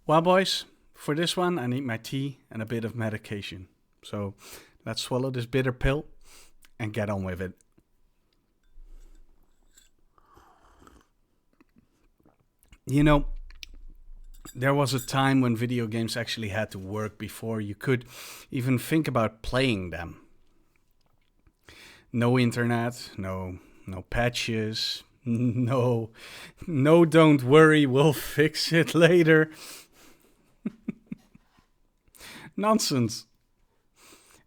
Well, boys, for this one, I need my tea and a bit of medication. So let's swallow this bitter pill and get on with it. You know, there was a time when video games actually had to work before you could even think about playing them. No internet, no patches, no don't worry, we'll fix it later. Nonsense.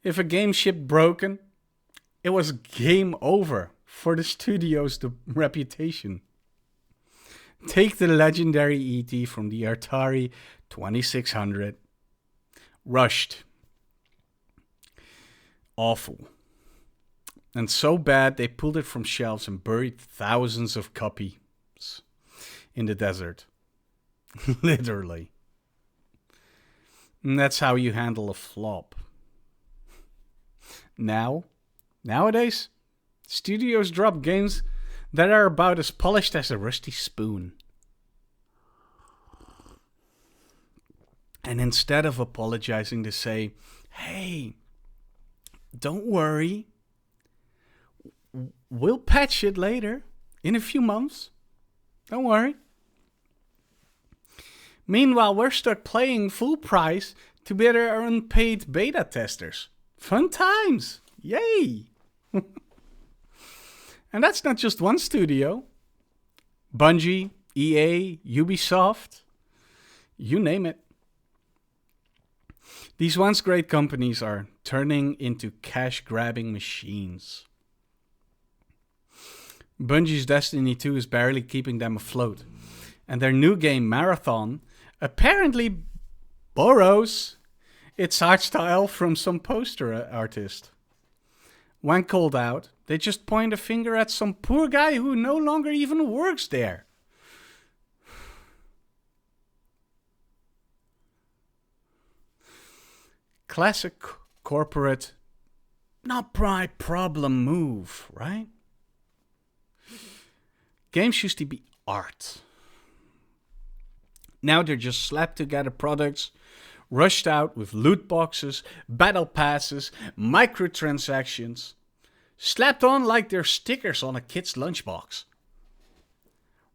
If a game shipped broken, it was game over for the studio's reputation. Take the legendary ET from the Atari 2600. Rushed. Awful. And so bad they pulled it from shelves and buried thousands of copies in the desert. Literally. And that's how you handle a flop. Nowadays, studios drop games that are about as polished as a rusty spoon. And instead of apologizing, they say, hey, don't worry. We'll patch it later, in a few months. Don't worry. Meanwhile, we're stuck playing full price to better our unpaid beta testers. Fun times! Yay! And that's not just one studio. Bungie, EA, Ubisoft, you name it. These once great companies are turning into cash-grabbing machines. Bungie's Destiny 2 is barely keeping them afloat. And their new game, Marathon, apparently borrows its art style from some poster artist. When called out, they just point a finger at some poor guy who no longer even works there. Classic corporate, not my problem move, right? Games used to be art. Now they're just slapped together products, rushed out with loot boxes, battle passes, microtransactions, slapped on like they're stickers on a kid's lunchbox.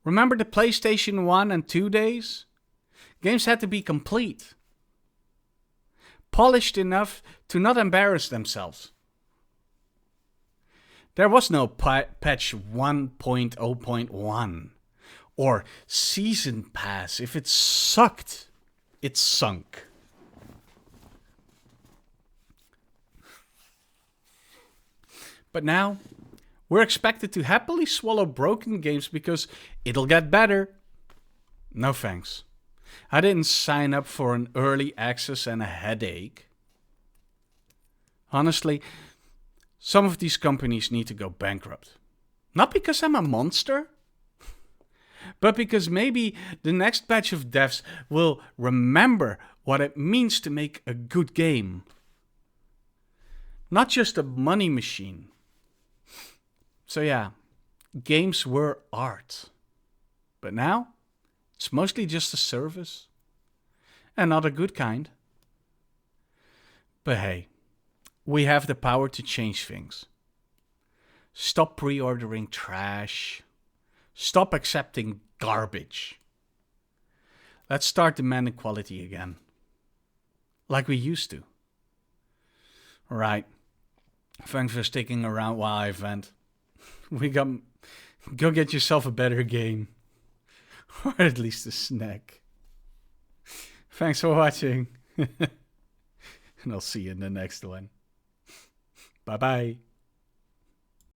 Remember the PlayStation 1 and 2 days? Games had to be complete. Polished enough to not embarrass themselves. There was no patch 1.0.1 or season pass. If it sucked, it sunk. But now, we're expected to happily swallow broken games because it'll get better. No thanks. I didn't sign up for an early access and a headache. Honestly, some of these companies need to go bankrupt. Not because I'm a monster, but because maybe the next batch of devs will remember what it means to make a good game. Not just a money machine. So yeah, games were art. But now, it's mostly just a service. And not a good kind. But hey, we have the power to change things. Stop pre-ordering trash. Stop accepting garbage. Let's start demanding quality again. Like we used to. Alright. Thanks for sticking around while I vent. Go get yourself a better game. Or at least a snack. Thanks for watching. And I'll see you in the next one. Bye bye.